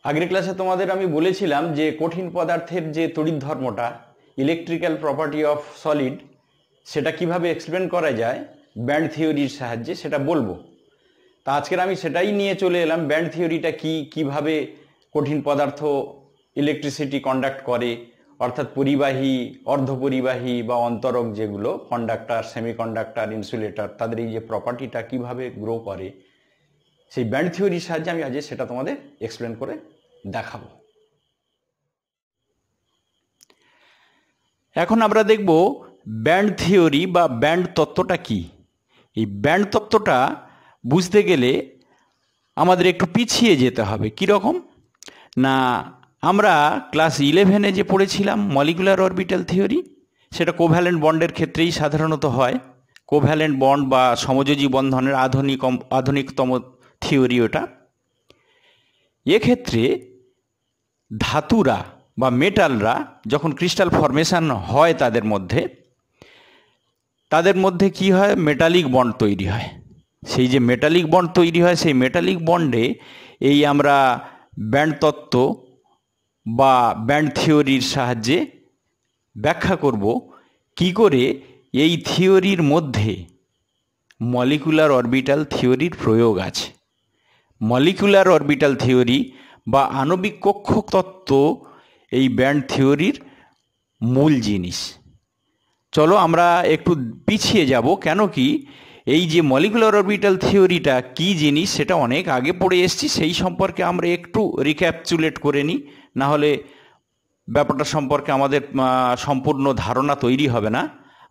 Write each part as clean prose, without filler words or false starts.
আগের ক্লাসে তোমাদের আমি বলেছিলাম যে কঠিন পদার্থের যে তড়িৎ ধর্মটা, ইলেকট্রিক্যাল প্রপার্টি অফ সলিড, সেটা কিভাবে এক্সপ্লেন করা যায় ব্যান্ড থিওরির সাহায্যে সেটা বলবো। তা আজকের আমি সেটাই নিয়ে চলে এলাম। ব্যান্ড থিওরিটা কিভাবে কঠিন পদার্থ ইলেকট্রিসিটি কন্ডাক্ট করে, অর্থাৎ পরিবাহী, অর্ধপরিবাহী বা অন্তরক যেগুলো কন্ডাক্টর, সেমিকন্ডাক্টর, ইনসুলেটর, তাদের এই যে প্রপার্টিটা কিভাবে গ্রো করে, সেই ব্যান্ড থিওরির সাহায্যে আমি আজ সেটা তোমাদের এক্সপ্লেন করে দেখাবো। এখন আমরা দেখব ব্যান্ড থিওরি বা ব্যান্ড তত্ত্বটা কি। এই ব্যান্ড তত্ত্বটা বুঝতে গেলে আমাদের একটু পিছিয়ে যেতে হবে। কীরকম না, আমরা ক্লাস 11-এ যে পড়েছিলাম মলিকুলার অরবিটাল থিওরি, সেটা কোভ্যালেন্ট বন্ডের ক্ষেত্রেই সাধারণত হয়। কোভ্যালেন্ট বন্ড বা সমযোজী বন্ধনের আধুনিকতম থিওরি ওটা। এক্ষেত্রে ধাতুরা বা মেটালরা যখন ক্রিস্টাল ফরমেশন হয় তাদের মধ্যে কি হয়, মেটালিক বন্ড তৈরি হয়। সেই যে মেটালিক বন্ড তৈরি হয়, সেই মেটালিক বন্ডে এই আমরা ব্যান্ড তত্ত্ব বা ব্যান্ড থিওরির সাহায্যে ব্যাখ্যা করব কি করে এই থিওরির মধ্যে মলিকুলার অরবিটাল থিওরির প্রয়োগ আছে। মলিকুলার অরবিটাল থিওরি বা আণবিক কক্ষক তত্ত্ব এই ব্যান্ড থিওরির মূল জিনিস। চলো আমরা একটু পিছিয়ে যাব। কেন কি, এই যে মলিকুলার অরবিটাল থিওরিটা কি জিনিস সেটা অনেক আগে পড়ে এসেছি, সেই সম্পর্কে আমরা একটু রিক্যাপচুলেট করে নিই, না হলে ব্যাপারটা সম্পর্কে আমাদের সম্পূর্ণ ধারণা তৈরি হবে না।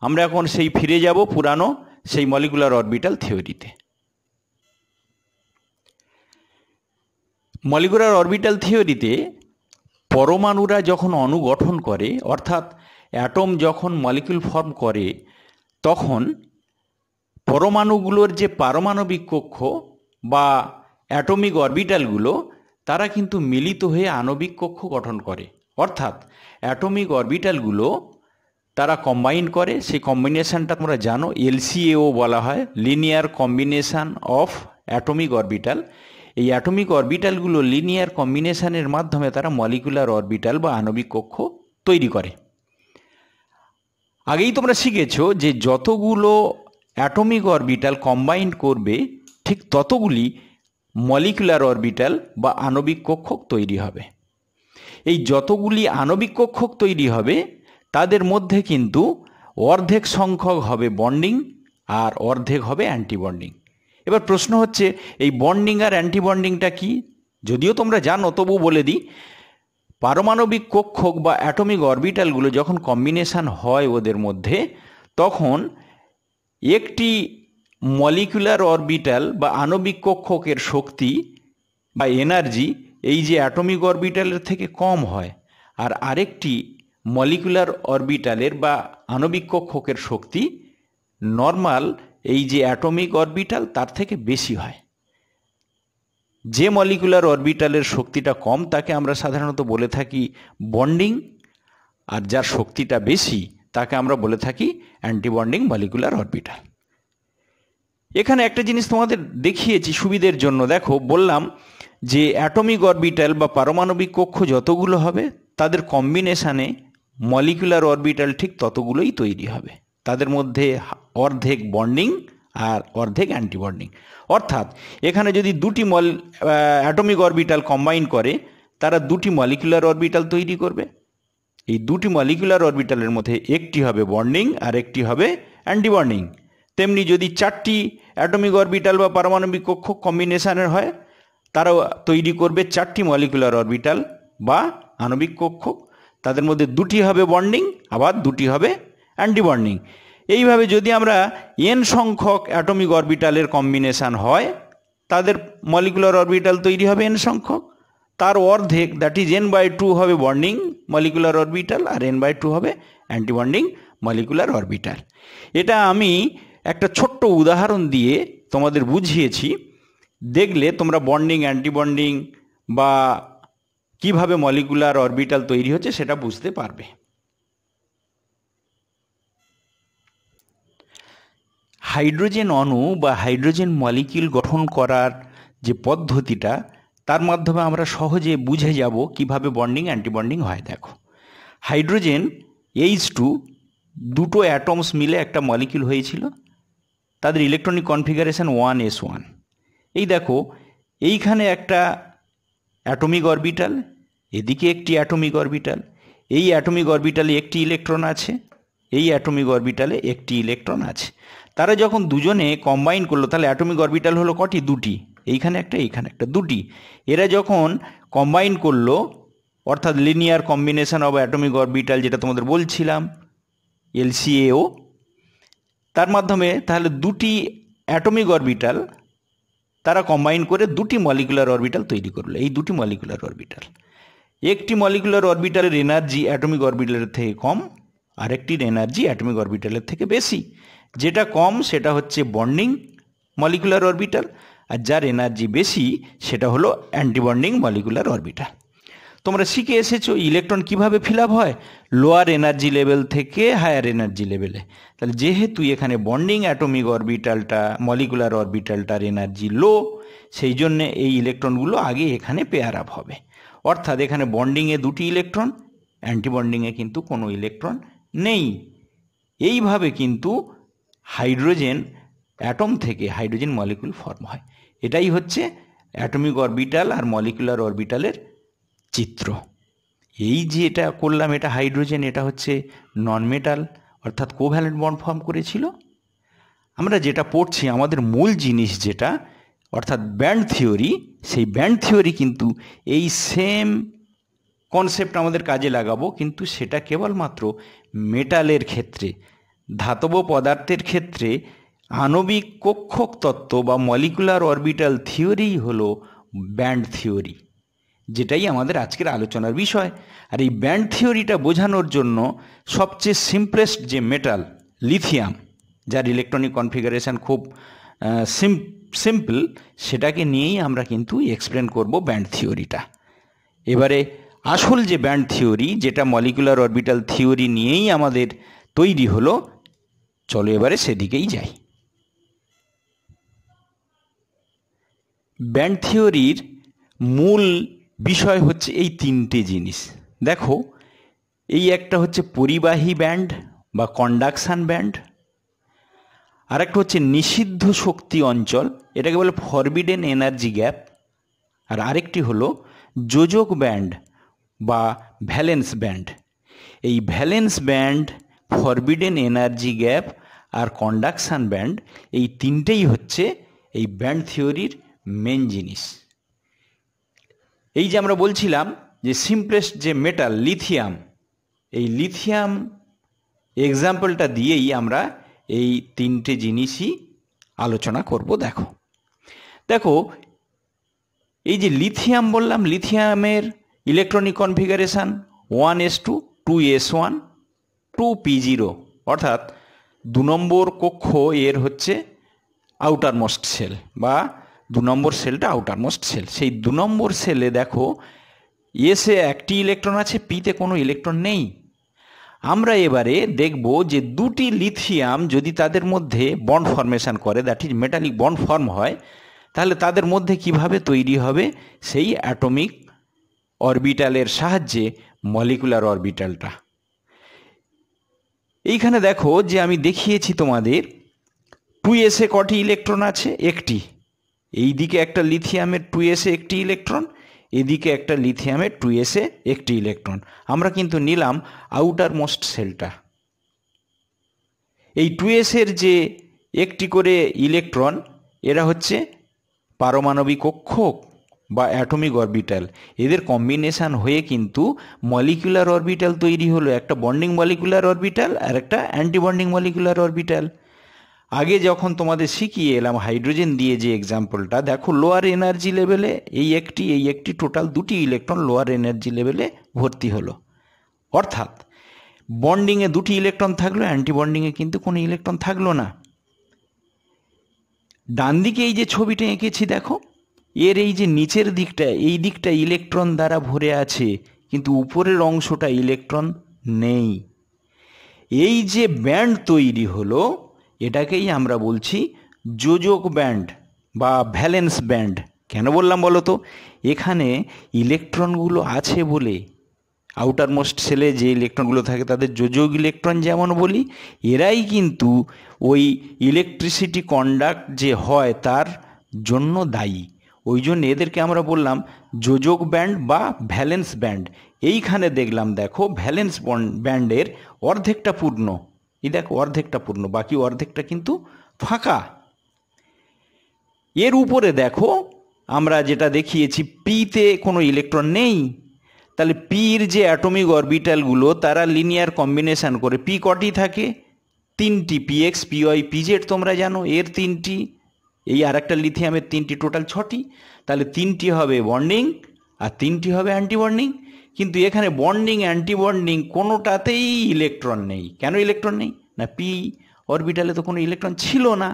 আমরা এখন সেই ফিরে যাব পুরানো সেই মলিকুলার অরবিটাল থিওরিতে। মলিকুলার অরবিটাল থিওরিতে পরমাণুরা যখন অণু গঠন করে, অর্থাৎ অ্যাটম যখন মলিকিউল ফর্ম করে, তখন পরমাণুগুলোর যে পারমাণবিক কক্ষ বা অ্যাটমিক অরবিটালগুলো, তারা কিন্তু মিলিত হয়ে আণবিক কক্ষ গঠন করে। অর্থাৎ অ্যাটমিক অরবিটালগুলো তারা কম্বাইন করে। সেই কম্বিনেশানটা তোমরা জানো, LCAO বলা হয়, linear combination of atomic orbital. এই অ্যাটমিক অরবিটালগুলো লিনিয়ার কম্বিনেশানের মাধ্যমে তারা মলিকুলার অরবিটাল বা আণবিক কক্ষ তৈরি করে। আগেই তোমরা শিখেছো যে যতগুলো অ্যাটমিক অরবিটাল কম্বাইন করবে, ঠিক ততগুলি মলিকুলার অরবিটাল বা আণবিক কক্ষক তৈরি হবে। এই যতগুলি আণবিক কক্ষক তৈরি হবে, তাদের মধ্যে কিন্তু অর্ধেক সংখ্যক হবে বন্ডিং আর অর্ধেক হবে অ্যান্টিবন্ডিং। এবার প্রশ্ন হচ্ছে, এই বন্ডিং আর অ্যান্টিবন্ডিংটা কি? যদিও তোমরা জানো, তবু বলে দিই। পারমাণবিক কক্ষক বা অ্যাটমিক অরবিটালগুলো যখন কম্বিনেশান হয় ওদের মধ্যে, তখন একটি মলিকুলার অরবিটাল বা আণবিক কক্ষকের শক্তি বা এনার্জি এই যে অ্যাটমিক অরবিটালের থেকে কম হয়, আর আরেকটি মলিকুলার অরবিটালের বা আণবিক কক্ষকের শক্তি নর্মাল এই যে অ্যাটমিক অরবিটাল তার থেকে বেশি হয়। যে মলিকুলার অরবিটালের শক্তিটা কম তাকে আমরা সাধারণত বলে থাকি বন্ডিং, আর যার শক্তিটা বেশি তাকে আমরা বলে থাকি অ্যান্টিবন্ডিং মলিকুলার অরবিটাল। এখানে একটা জিনিস তোমাদের দেখিয়েছি সুবিধের জন্য। দেখো, বললাম যে অ্যাটমিক অরবিটাল বা পারমাণবিক কক্ষ যতগুলো হবে, তাদের কম্বিনেশানে মলিকুলার অরবিটাল ঠিক ততগুলোই তৈরি হবে। তাদের মধ্যে অর্ধেক বন্ডিং আর অর্ধেক অ্যান্টিবন্ডিং। অর্থাৎ এখানে যদি দুটি অ্যাটমিক অরবিটাল কম্বাইন করে, তারা দুটি মলিকুলার অরবিটাল তৈরি করবে। এই দুটি মলিকুলার অরবিটালের মধ্যে একটি হবে বন্ডিং আর একটি হবে অ্যান্টিবন্ডিং। তেমনি যদি চারটি অ্যাটমিক অরবিটাল বা পারমাণবিক কক্ষ কম্বিনেশানের হয়, তারাও তৈরি করবে চারটি মলিকুলার অরবিটাল বা আণবিক কক্ষ। তাদের মধ্যে দুটি হবে বন্ডিং, আবার দুটি হবে অ্যান্টিবন্ডিং। এইভাবে যদি আমরা n সংখ্যক অ্যাটমিক অরবিটালের কম্বিনেশান হয়, তাদের মলিকুলার অরবিটাল তৈরি হবে n সংখ্যক। তার অর্ধেক, দ্যাট ইজ n/2 হবে বন্ডিং মলিকুলার অরবিটাল, আর n/2 হবে অ্যান্টিবন্ডিং মলিকুলার অরবিটাল। এটা আমি একটা ছোট্ট উদাহরণ দিয়ে তোমাদের বুঝিয়েছি। দেখলে তোমরা বন্ডিং, অ্যান্টিবন্ডিং বা কিভাবে মলিকুলার অরবিটাল তৈরি হচ্ছে সেটা বুঝতে পারবে। হাইড্রোজেন অণু বা হাইড্রোজেন মলিকিউল গঠন করার যে পদ্ধতিটা, তার মাধ্যমে আমরা সহজে বুঝে যাব কিভাবে বন্ডিং অ্যান্টিবন্ডিং হয়। দেখো, হাইড্রোজেন H2 দুটো অ্যাটমস মিলে একটা মলিকিউল হয়েছিল, তাদের ইলেকট্রনিক কনফিগারেশন 1s1। এই দেখো, এইখানে একটা অ্যাটমিক অরবিটাল, এদিকে একটি অ্যাটমিক অরবিটাল, এই অ্যাটমিক অরবিটালে একটি ইলেকট্রন আছে, এই অ্যাটমিক অরবিটালে একটি ইলেকট্রন আছে। তারা যখন দুজনে কম্বাইন করলো তাহলে অ্যাটমিক অরবিটাল হলো কটি? দুটি, এইখানে একটা এইখানে একটা, দুটি। এরা যখন কম্বাইন করলো, অর্থাৎ linear combination of atomic orbital, যেটা তোমাদের বলছিলাম LCAO, তার মাধ্যমে তাহলে দুটি অ্যাটমিক অরবিটাল তারা কম্বাইন করে দুটি মলিকুলার অরবিটাল তৈরি করলো। এই দুটি মলিকুলার অরবিটাল, একটি মলিকুলার অরবিটালের এনার্জি অ্যাটমিক অরবিটালের থেকে কম, আরেকটির এনার্জি অ্যাটমিক অরবিটালের থেকে বেশি। যেটা কম সেটা হচ্ছে বন্ডিং মলিকুলার অরবিটাল, আর যার এনার্জি বেশি সেটা হলো অ্যান্টিবন্ডিং মলিকুলার অরবিটাল। তোমরা শিখে এসেছো ইলেকট্রন কিভাবে ফিল আপ হয়, লোয়ার এনার্জি লেভেল থেকে হায়ার এনার্জি লেভেলে। তাহলে যেহেতু এখানে বন্ডিং অ্যাটমিক অরবিটালটা মলিকুলার অরবিটালটার এনার্জি লো, সেই জন্যে এই ইলেকট্রনগুলো আগে এখানে পেয়ার আপ হবে। অর্থাৎ এখানে বন্ডিংয়ে দুটি ইলেকট্রন, অ্যান্টিবন্ডিংয়ে কিন্তু কোনো ইলেকট্রন নেই। এইভাবে কিন্তু হাইড্রোজেন অ্যাটম থেকে হাইড্রোজেন মলিকুল ফর্ম হয়। এটাই হচ্ছে অ্যাটমিক অরবিটাল আর মলিকুলার অরবিটালের চিত্র। এই যে এটা করলাম, এটা হাইড্রোজেন, এটা হচ্ছে নন মেটাল, অর্থাৎ কোভ্যালেন্ট বন্ড ফর্ম করেছিল। আমরা যেটা পড়ছি, আমাদের মূল জিনিস যেটা, অর্থাৎ ব্যান্ড থিওরি, সেই ব্যান্ড থিওরি কিন্তু এই সেম কনসেপ্ট আমাদের কাজে লাগাবো, কিন্তু সেটা কেবলমাত্র মেটালের ক্ষেত্রে, ধাতব পদার্থের ক্ষেত্রে আণবিক কক্ষক তত্ত্ব বা মলিকুলার অরবিটাল থিওরিই হলো ব্যান্ড থিওরি, যেটাই আমাদের আজকের আলোচনার বিষয়। আর এই ব্যান্ড থিওরিটা বোঝানোর জন্য সবচেয়ে সিম্পলেস্ট যে মেটাল লিথিয়াম, যার ইলেকট্রনিক কনফিগারেশন খুব সিম্পল, সেটাকে নিয়েই আমরা কিন্তু এক্সপ্লেন করব ব্যান্ড থিওরিটা। এবারে আসল যে ব্যান্ড থিওরি, যেটা মলিকুলার অরবিটাল থিওরি নিয়েই আমাদের তৈরি হলো, চলো এবারে সেদিকেই যাই। ব্যান্ড থিওরির মূল বিষয় হচ্ছে এই তিনটে জিনিস। দেখো, এই একটা হচ্ছে পরিবাহী ব্যান্ড বা কন্ডাকশান ব্যান্ড, আরেকটা হচ্ছে নিষিদ্ধ শক্তি অঞ্চল, এটাকে বলে ফরবিডেন এনার্জি গ্যাপ, আর আরেকটি হলো যোজক ব্যান্ড বা ভ্যালেন্স ব্যান্ড। এই valence band, forbidden energy gap আর কন্ডাকশান ব্যান্ড, এই তিনটেই হচ্ছে এই ব্যান্ড থিওরির মেন জিনিস। এই যে আমরা বলছিলাম যে সিম্পলেস্ট যে মেটাল লিথিয়াম, এই লিথিয়াম এক্সাম্পলটা দিয়েই আমরা এই তিনটে জিনিসই আলোচনা করব। দেখো দেখো এই যে লিথিয়াম বললাম, লিথিয়ামের electronic configuration 1s2 2s1 2p0, অর্থাৎ 2 নম্বর কক্ষ এর হচ্ছে আউটার মোস্ট সেল, বা 2 নম্বর সেলটা আউটার মোস্ট সেল। সেই 2 নম্বর সেলে দেখো এসে একটি ইলেকট্রন আছে, পিতে কোনো ইলেকট্রন নেই। আমরা এবারে দেখব যে দুটি লিথিয়াম যদি তাদের মধ্যে বন্ড ফর্মেশন করে, that is metallic bond form হয়, তাহলে তাদের মধ্যে কিভাবে তৈরি হবে সেই অ্যাটমিক অরবিটালের সাহায্যে মলিকুলার অরবিটালটা। এইখানে দেখো যে আমি দেখিয়েছি তোমাদের 2s-এ কটি ইলেকট্রন আছে? একটি। এই দিকে একটা লিথিয়ামের 2s-এ একটি ইলেকট্রন, এদিকে একটা লিথিয়ামের 2s-এ একটি ইলেকট্রন। আমরা কিন্তু নিলাম আউটার মোস্ট সেলটা। এই 2s-এর যে একটি করে ইলেকট্রন, এরা হচ্ছে পারমাণবিক কক্ষক বা অ্যাটমিক অরবিটাল। এদের কম্বিনেশান হয়ে কিন্তু মলিকুলার অরবিটাল তৈরি হলো, একটা বন্ডিং মলিকুলার অরবিটাল আর একটা অ্যান্টিবন্ডিং মলিকুলার অরবিটাল। আগে যখন তোমাদের শিখিয়ে এলাম হাইড্রোজেন দিয়ে যে এক্সাম্পলটা, দেখো লোয়ার এনার্জি লেভেলে এই একটি টোটাল দুটি ইলেকট্রন লোয়ার এনার্জি লেভেলে ভর্তি হলো। অর্থাৎ বন্ডিংয়ে দুটি ইলেকট্রন থাকলো, অ্যান্টিবন্ডিংয়ে কিন্তু কোনো ইলেকট্রন থাকলো না। ডান দিকে এই যে ছবিটা এঁকেছি দেখো, এর এই যে নিচের দিকটা, এই দিকটা ইলেকট্রন দ্বারা ভরে আছে, কিন্তু উপরের অংশটা ইলেকট্রন নেই। এই যে ব্যান্ড তৈরি হলো, এটাকেই আমরা বলছি যোজক ব্যান্ড বা ভ্যালেন্স ব্যান্ড। কেন বললাম বলো তো? এখানে ইলেকট্রনগুলো আছে বলে, আউটার মোস্ট সেলে যে ইলেকট্রনগুলো থাকে তাদের যোজক ইলেকট্রন যেমন বলি, এরাই কিন্তু ওই ইলেকট্রিসিটি কন্ডাক্ট যে হয় তার জন্য দায়ী। ওই জন্য এদেরকে আমরা বললাম যোজক ব্যান্ড বা ভ্যালেন্স ব্যান্ড। এইখানে দেখলাম, দেখো ভ্যালেন্স ব্যান্ডের অর্ধেকটা পূর্ণ, এই দেখো অর্ধেকটা পূর্ণ, বাকি অর্ধেকটা কিন্তু ফাঁকা। এর উপরে দেখো আমরা যেটা দেখিয়েছি, পিতে কোনো ইলেকট্রন নেই। তাহলে পির যে অ্যাটমিক অরবিটালগুলো তারা লিনিয়ার কম্বিনেশন করে, পি কটি থাকে? 3টি, পিএক্স, পিওয়াই, পিজেড তোমরা জানো, এর 3টি, এই আর একটা লিথিয়ামের 3টি, টোটাল 6টি। তাহলে 3টি হবে বন্ডিং আর 3টি হবে অ্যান্টি বন্ডিং। কিন্তু এখানে বন্ডিং, অ্যান্টি বন্ডিং কোনোটাতেই ইলেকট্রন নেই। কেন ইলেকট্রন নেই? না, পি অরবিটালে তো কোনো ইলেকট্রন ছিল না।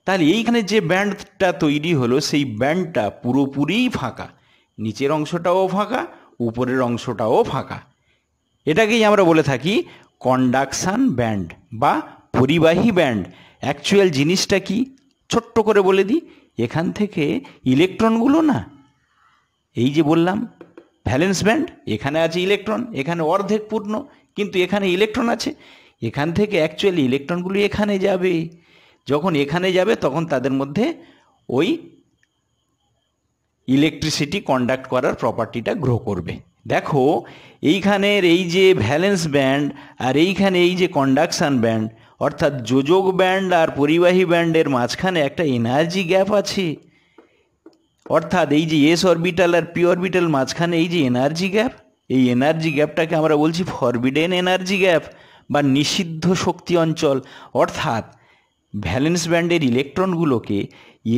তাহলে এইখানে যে ব্যান্ডটা তৈরি হলো সেই ব্যান্ডটা পুরোপুরিই ফাঁকা, নিচের অংশটাও ফাঁকা, উপরের অংশটাও ফাঁকা। এটাকেই আমরা বলে থাকি কন্ডাকশান ব্যান্ড বা পরিবাহী ব্যান্ড। অ্যাকচুয়াল জিনিসটা কি ছোট্ট করে বলে দিই, এখান থেকে ইলেকট্রনগুলো না, এই যে বললাম ভ্যালেন্স ব্যান্ড, এখানে আছে ইলেকট্রন, এখানে অর্ধেক পূর্ণ, কিন্তু এখানে ইলেকট্রন আছে। এখান থেকে অ্যাকচুয়ালি ইলেকট্রনগুলো এখানে যাবে। যখন এখানে যাবে তখন তাদের মধ্যে ওই ইলেকট্রিসিটি কন্ডাক্ট করার প্রপার্টিটা গ্রো করবে। দেখো এইখানের এই যে ভ্যালেন্স ব্যান্ড আর এইখানে এই যে কন্ডাকশান ব্যান্ড, অর্থাৎ যোজক ব্যান্ড আর পরিবাহী ব্যান্ডের মাঝখানে একটা এনার্জি গ্যাপ আছে। অর্থাৎ এই যে এস অরবিটাল আর পি অরবিটাল মাঝখানে এই যে এনার্জি গ্যাপ, এই এনার্জি গ্যাপটাকে আমরা বলছি ফরবিডেন এনার্জি গ্যাপ বা নিষিদ্ধ শক্তি অঞ্চল। অর্থাৎ ভ্যালেন্স ব্যান্ডের ইলেকট্রনগুলোকে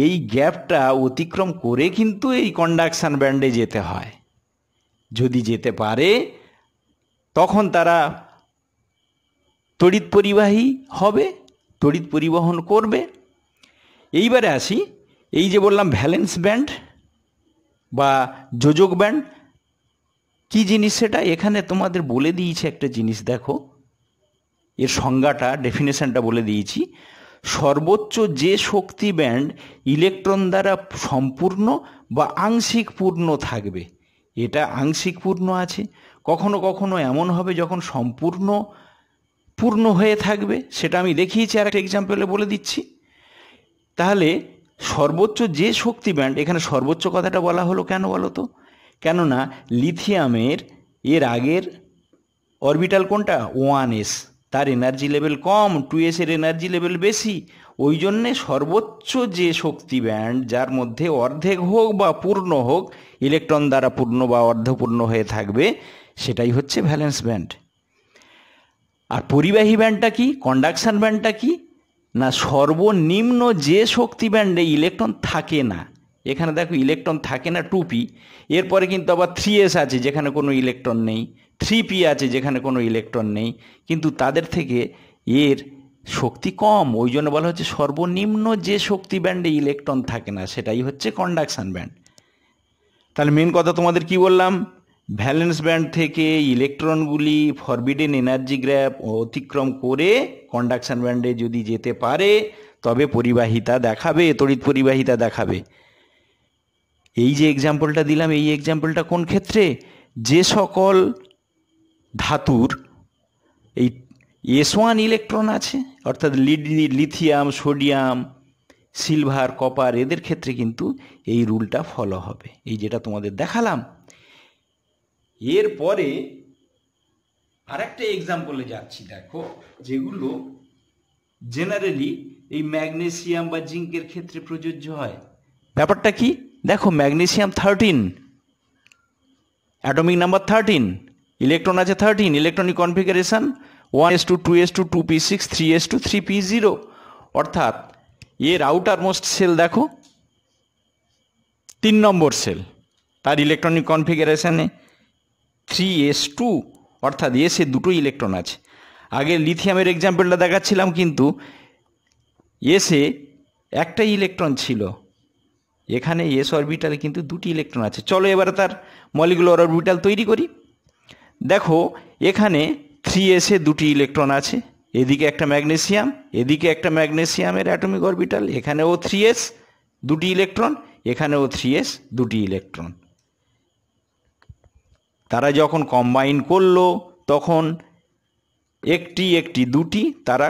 এই গ্যাপটা অতিক্রম করে কিন্তু এই কন্ডাকশান ব্যান্ডে যেতে হয়। যদি যেতে পারে তখন তারা তড়িৎ পরিবাহী হবে, তড়িৎ পরিবহন করবে। এইবারে আসি, এই যে বললাম ভ্যালেন্স ব্যান্ড বা যোজক ব্যান্ড, কি জিনিস সেটা এখানে তোমাদের বলে দিয়েছি একটা জিনিস। দেখো এর সংজ্ঞাটা, ডেফিনেশনটা বলে দিয়েছি। সর্বোচ্চ যে শক্তি ব্যান্ড ইলেকট্রন দ্বারা সম্পূর্ণ বা আংশিক পূর্ণ থাকবে, এটা আংশিক পূর্ণ আছে। কখনো কখনো এমন হবে যখন সম্পূর্ণ পূর্ণ হয়ে থাকবে, সেটা আমি দেখিয়েছি আর একটা এক্সাম্পলে বলে দিচ্ছি। তাহলে সর্বোচ্চ যে শক্তি ব্যান্ড, এখানে সর্বোচ্চ কথাটা বলা হলো কেন বলো তো? কেননা লিথিয়ামের এর আগের অরবিটাল কোনটা? 1s, তার এনার্জি লেভেল কম, 2s এর এনার্জি লেভেল বেশি। ওই জন্যে সর্বোচ্চ যে শক্তি ব্যান্ড, যার মধ্যে অর্ধেক হোক বা পূর্ণ হোক ইলেকট্রন দ্বারা পূর্ণ বা অর্ধপূর্ণ হয়ে থাকবে, সেটাই হচ্ছে ভ্যালেন্স ব্যান্ড। আর পরিবাহী ব্যান্ডটা কি, কন্ডাকশান ব্যান্ডটা কি? না, সর্বনিম্ন যে শক্তি ব্যান্ডে ইলেকট্রন থাকে না। এখানে দেখো ইলেকট্রন থাকে না 2p, এরপরে কিন্তু আবার 3s আছে যেখানে কোনো ইলেকট্রন নেই, 3p আছে যেখানে কোনো ইলেকট্রন নেই, কিন্তু তাদের থেকে এর শক্তি কম। ওই জন্য বলা হচ্ছে সর্বনিম্ন যে শক্তি ব্যান্ডে ইলেকট্রন থাকে না সেটাই হচ্ছে কন্ডাকশান ব্যান্ড। তাহলে মেন কথা তোমাদের কি বললাম? ভ্যালেন্স ব্যান্ড থেকে ইলেকট্রনগুলি ফরবিডেন এনার্জি গ্যাপ অতিক্রম করে কন্ডাকশান ব্যান্ডে যদি যেতে পারে তবে পরিবাহিতা দেখাবে, তড়িৎ পরিবাহিতা দেখাবে। এই যে এক্সাম্পলটা দিলাম, এই এক্সাম্পলটা কোন ক্ষেত্রে? যে সকল ধাতুর এই S1 ইলেকট্রন আছে, অর্থাৎ লিথিয়াম, সোডিয়াম, সিলভার, কপার, এদের ক্ষেত্রে কিন্তু এই রুলটা ফলো হবে, এই যেটা তোমাদের দেখালাম। এরপরে আরেকটা এক্সাম্পলে যাচ্ছি, দেখো যেগুলো জেনারেলি এই ম্যাগনেসিয়াম বা জিঙ্কের ক্ষেত্রে প্রযোজ্য হয়। ব্যাপারটা কি দেখো, ম্যাগনেসিয়াম 13, অ্যাটমিক নাম্বার 13, ইলেকট্রন আছে 13, electronic configuration 1s2 2s2 2p6 3s2 3p0, অর্থাৎ এর আউটার মোস্ট সেল দেখো 3 নম্বর সেল, তার ইলেকট্রনিক কনফিগারেশনে 3s2, অর্থাৎ এসে দুটো ইলেকট্রন আছে। আগে লিথিয়ামের এক্সাম্পলটা দেখাচ্ছিলাম, কিন্তু এসে একটা ইলেকট্রন ছিল, এখানে এস অরবিটালে কিন্তু দুটি ইলেকট্রন আছে। চলো এবারে তার মলিকুলার অরবিটাল তৈরি করি। দেখো এখানে 3s এ দুটি ইলেকট্রন আছে, এদিকে একটা ম্যাগনেসিয়াম, এদিকে একটা ম্যাগনেসিয়ামের অ্যাটমিক অরবিটাল, এখানেও 3s দুটি ইলেকট্রন, এখানেও 3s, দুটি ইলেকট্রন। তারা যখন কম্বাইন করলো তখন একটি দুটি তারা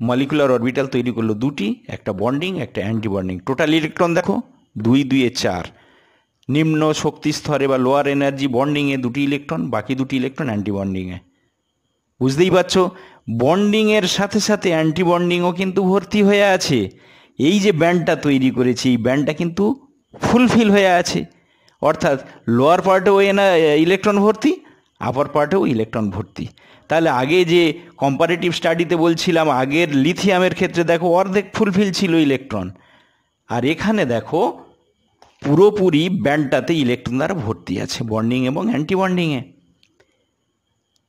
মলিকুলার অরবিটাল তৈরি করলো, দুটি, একটা বন্ডিং একটা অ্যান্টি বন্ডিং। টোটাল ইলেকট্রন দেখো 2 2 4। নিম্ন শক্তি স্তরে বা লোয়ার এনার্জি বন্ডিংয়ে দুটি ইলেকট্রন, বাকি দুটি ইলেকট্রন অ্যান্টি বন্ডিংয়ে। বুঝতেই পারছো, বন্ডিংয়ের সাথে সাথে অ্যান্টি বন্ডিংও কিন্তু ভর্তি হয়ে আছে। এই যে ব্যান্ডটা তৈরি করেছি এই ব্যান্ডটা কিন্তু ফুলফিল হয়ে আছে, অর্থাৎ লোয়ার পার্টেও ইলেকট্রন ভর্তি, আপার পার্টেও ইলেকট্রন ভর্তি। তাহলে আগে যে কম্পারেটিভ স্টাডিতে বলছিলাম আগের লিথিয়ামের ক্ষেত্রে দেখো অর্ধেক ফুলফিল ছিল ইলেকট্রন, আর এখানে দেখো পুরোপুরি ব্যান্ডটাতে ইলেকট্রন দ্বারা ভর্তি আছে বন্ডিং এবং অ্যান্টি বন্ডিংয়ে।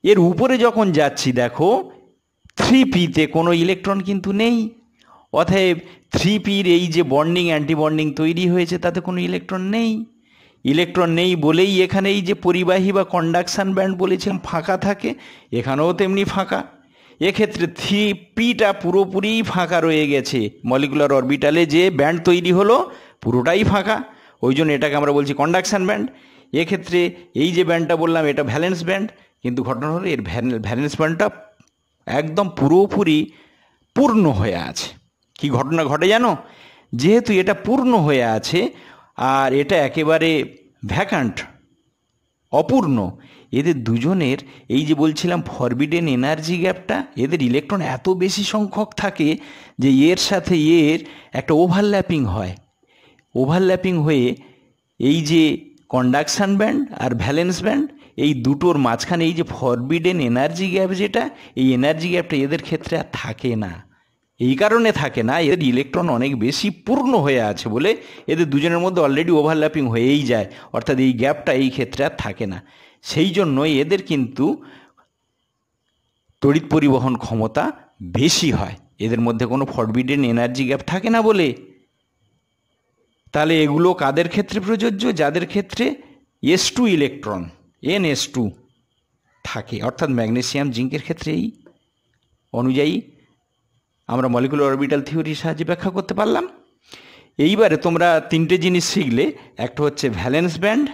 এর উপরে যখন যাচ্ছি দেখো 3p-তে কোনো ইলেকট্রন কিন্তু নেই, অতএব 3p-র এই যে বন্ডিং অ্যান্টি বন্ডিং তৈরি হয়েছে তাতে কোনো ইলেকট্রন নেই। ইলেকট্রন নেই বলেই এখানে এই যে পরিবাহী বা কন্ডাকশান ব্যান্ড বলেছিলাম ফাঁকা থাকে, এখানেও তেমনি ফাঁকা। এক্ষেত্রে 3p-টা পুরোপুরি ফাঁকা রয়ে গেছে, মলিকুলার অরবিটালে যে ব্যান্ড তৈরি হলো পুরোটাই ফাঁকা, ওই জন্য এটাকে আমরা বলছি কন্ডাকশান ব্যান্ড। এক্ষেত্রে এই যে ব্যান্ডটা বললাম এটা ভ্যালেন্স ব্যান্ড, কিন্তু ঘটনা হলো এর ভ্যালেন্স ব্যান্ডটা একদম পুরোপুরি পূর্ণ হয়ে আছে। কি ঘটনা ঘটে জানো, যেহেতু এটা পূর্ণ হয়ে আছে আর এটা একেবারে ভ্যাকান্ট অপূর্ণ, এদের দুজনের এই যে বলছিলাম ফরবিডেন এনার্জি গ্যাপটা, এদের ইলেকট্রন এত বেশি সংখ্যক থাকে যে এর সাথে এর একটা ওভারল্যাপিং হয়। ওভারল্যাপিং হয়ে এই যে কন্ডাকশান ব্যান্ড আর ভ্যালেন্স ব্যান্ড এই দুটোর মাঝখানে এই যে ফরবিডেন এনার্জি গ্যাপ যেটা, এই এনার্জি গ্যাপটা এদের ক্ষেত্রে আর থাকে না। এই কারণে থাকে না, এদের ইলেকট্রন অনেক বেশি পূর্ণ হয়ে আছে বলে এদের দুজনের মধ্যে অলরেডি ওভারল্যাপিং হয়েই যায়, অর্থাৎ এই গ্যাপটা এই ক্ষেত্রে আর থাকে না। সেই জন্য এদের কিন্তু তড়িৎ পরিবহন ক্ষমতা বেশি হয়, এদের মধ্যে কোনো ফরবিডেন এনার্জি গ্যাপ থাকে না বলে। তাহলে এগুলো কাদের ক্ষেত্রে প্রযোজ্য, যাদের ক্ষেত্রে s2 ইলেকট্রন ns2 থাকে, অর্থাৎ ম্যাগনেসিয়াম জিঙ্কের ক্ষেত্রে এই অনুযায়ী আমরা মলিকুলার অরবিটাল থিওরির সাহায্যে ব্যাখ্যা করতে পারলাম। এইবারে তোমরা তিনটে জিনিস শিখলে, একটা হচ্ছে valence band,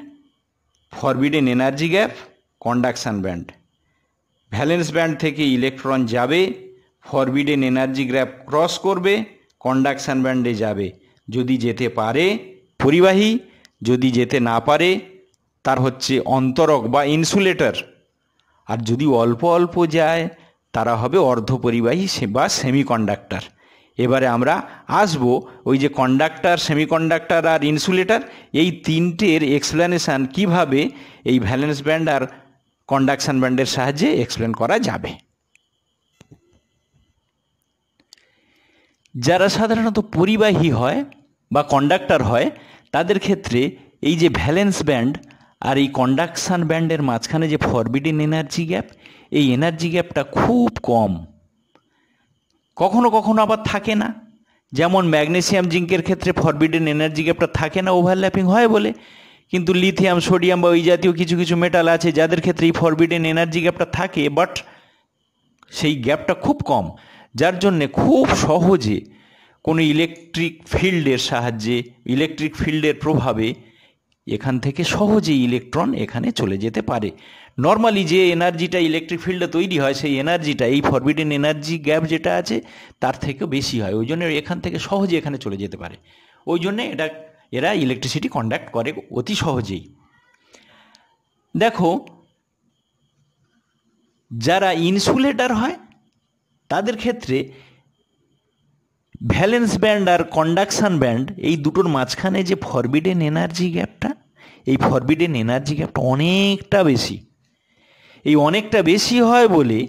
forbidden energy gap, conduction band. Valence band থেকে ইলেকট্রন যাবে, ফরবিডেন এনার্জি গ্যাপ ক্রস করবে, কন্ডাকশান ব্যান্ডে যাবে। যদি যেতে পারে পরিবাহী, যদি যেতে না পারে তার হচ্ছে অন্তরক বা ইনসুলেটর, আর যদি অল্প অল্প যায় তারা হবে অর্ধপরিবাহী বা সেমিকন্ডাক্টর। এবারে আমরা আসব ওই যে কন্ডাক্টর, সেমিকন্ডাক্টর আর ইনসুলেটর, এই তিনটের এক্সপ্লেনেশান কিভাবে এই ভ্যালেন্স ব্যান্ড আর কন্ডাকশান ব্যান্ডের সাহায্যে এক্সপ্লেন করা যাবে। যারা সাধারণত পরিবাহী হয় বা কন্ডাক্টর হয় তাদের ক্ষেত্রে এই যে ভ্যালেন্স ব্যান্ড আর এই কন্ডাকশান ব্যান্ডের মাঝখানে যে ফরবিডেন এনার্জি গ্যাপ, এই এনার্জি গ্যাপটা খুব কম, কখনো কখনো আবার থাকে না। যেমন ম্যাগনেসিয়াম জিঙ্কের ক্ষেত্রে ফরবিডেন এনার্জি গ্যাপটা থাকে না, ওভারল্যাপিং হয় বলে, কিন্তু লিথিয়াম, সোডিয়াম বা ওই জাতীয় কিছু কিছু মেটাল আছে যাদের ক্ষেত্রে এই ফরবিডেন এনার্জি গ্যাপটা থাকে, বাট সেই গ্যাপটা খুব কম, যার জন্যে খুব সহজে কোনো ইলেকট্রিক ফিল্ডের সাহায্যে, ইলেকট্রিক ফিল্ডের প্রভাবে এখান থেকে সহজেই ইলেকট্রন এখানে চলে যেতে পারে। নর্মালি যে এনার্জিটা ইলেকট্রিক ফিল্ডে তৈরি হয় সেই এনার্জিটা এই ফরবিডেন এনার্জি গ্যাপ যেটা আছে তার থেকেও বেশি হয়, ওই জন্য এখান থেকে সহজে এখানে চলে যেতে পারে। ওই জন্যে এরা ইলেকট্রিসিটি কন্ডাক্ট করে অতি সহজেই। দেখো, যারা ইনসুলেটর হয় তাদের ক্ষেত্রে ভ্যালেন্স ব্যান্ড আর কন্ডাকশান ব্যান্ড এই দুটোর মাঝখানে যে ফরবিডেন এনার্জি গ্যাপটা, এই ফরবিডেন এনার্জি গ্যাপটা অনেকটা বেশি। এই অনেকটা বেশি হয় বলে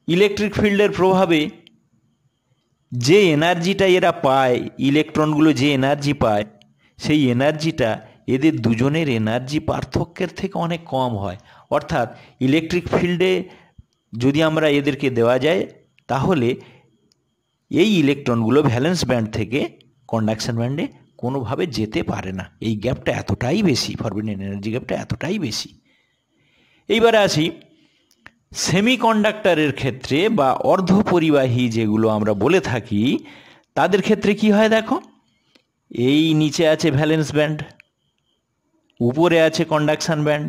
ইলেকট্রিক ফিল্ডের প্রভাবে যে এনার্জিটা এরা পায়, ইলেকট্রনগুলো যে এনার্জি পায়, সেই এনার্জিটা এদের দুজনের এনার্জি পার্থক্যের থেকে অনেক কম হয়। অর্থাৎ ইলেকট্রিক ফিল্ডে যদি আমরা এদেরকে দেওয়া যায় তাহলে এই ইলেকট্রনগুলো ভ্যালেন্স ব্যান্ড থেকে কন্ডাকশান ব্যান্ডে কোনোভাবে যেতে পারে না, এই গ্যাপটা এতটাই বেশি, ফরবিডেন এনার্জি গ্যাপটা এতটাই বেশি। এইবারে আসি সেমিকন্ডাক্টরের ক্ষেত্রে বা অর্ধপরিবাহী যেগুলো আমরা বলে থাকি তাদের ক্ষেত্রে কি হয় দেখো, এই নিচে আছে ভ্যালেন্স ব্যান্ড, উপরে আছে conduction band,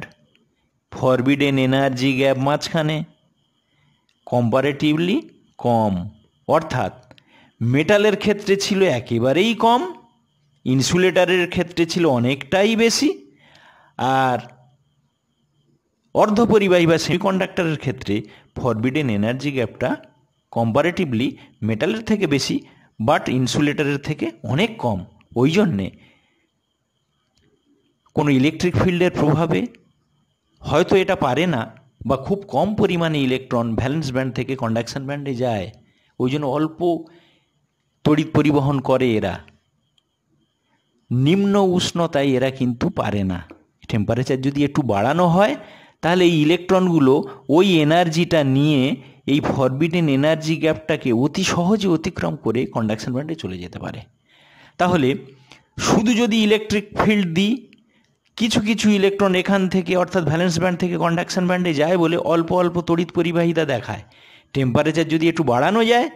forbidden energy gap মাঝখানে, কম্পারেটিভলি কম, অর্থাৎ মেটালের ক্ষেত্রে ছিল একেবারেই কম, ইনসুলেটরের ক্ষেত্রে ছিল অনেকটাই বেশি, আর অর্ধপরিবাহী বা সেমিকন্ডাক্টরের ক্ষেত্রে ফরবিডেন এনার্জি গ্যাপটা কম্পারেটিভলি মেটালের থেকে বেশি, বাট ইনসুলেটরের থেকে অনেক কম। ওই জন্যে কোনো ইলেকট্রিক ফিল্ডের প্রভাবে হয়তো এটা পারে না, বা খুব কম পরিমাণে ইলেকট্রন ভ্যালেন্স ব্যান্ড থেকে কন্ডাকশন ব্যান্ডে যায়, ওই জন্য অল্প তড়িৎ পরিবহন করে এরা। নিম্ন উষ্ণতায় এরা কিন্তু পারে না। টেম্পারেচার যদি একটু বাড়ানো হয় তাহলে এই ইলেকট্রনগুলো ওই এনার্জিটা নিয়ে এই ফরবিডেন এনার্জি গ্যাপটাকে অতি সহজে অতিক্রম করে কন্ডাকশন ব্যান্ডে চলে যেতে পারে। তাহলে শুধু যদি ইলেকট্রিক ফিল্ড দিই, কিছু কিছু ইলেকট্রন এখান থেকে অর্থাৎ ভ্যালেন্স ব্যান্ড থেকে কন্ডাকশন ব্যান্ডে যায় বলে অল্প অল্প তড়িৎ পরিবাহিতা দেখায়। টেম্পারেচার যদি একটু বাড়ানো যায়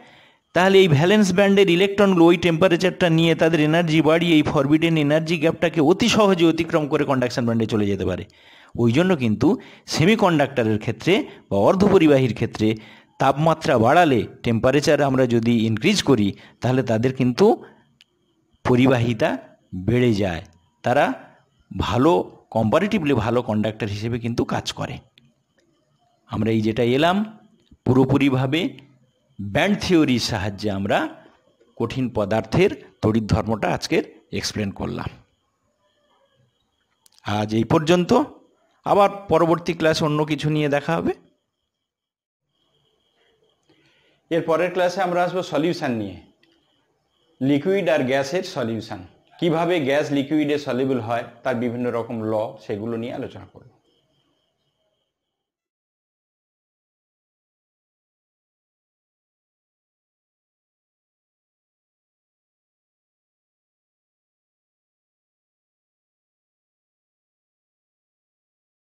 তাহলে এই ভ্যালেন্স ব্যান্ডের ইলেকট্রনগুলো ওই টেম্পারেচারটা নিয়ে তাদের এনার্জি বাড়িয়ে এই ফরবিডেন এনার্জি গ্যাপটাকে অতি সহজে অতিক্রম করে কন্ডাকশন ব্যান্ডে চলে যেতে পারে। ওই জন্য কিন্তু সেমিকন্ডাক্টরের ক্ষেত্রে বা অর্ধপরিবাহীর ক্ষেত্রে তাপমাত্রা বাড়ালে, টেম্পারেচার আমরা যদি ইনক্রিজ করি, তাহলে তাদের কিন্তু পরিবাহিতা বেড়ে যায়, তারা ভালো কম্পারেটিভলি ভালো কন্ডাক্টর হিসেবে কিন্তু কাজ করে। আমরা এই যেটা এলাম পুরোপুরিভাবে ব্যান্ড থিওরির সাহায্যে আমরা কঠিন পদার্থের তড়িৎ ধর্মটা আজকের এক্সপ্লেন করলাম। আজ এই পর্যন্ত, আবার পরবর্তী ক্লাসে অন্য কিছু নিয়ে দেখা হবে। এর পরের ক্লাসে আমরা আসবো সলিউশন নিয়ে, লিকুইড আর গ্যাসের সলিউশন, কিভাবে গ্যাস লিকুইডে সলিউবল হয়, তার বিভিন্ন রকম ল, সেগুলো নিয়ে আলোচনা করব।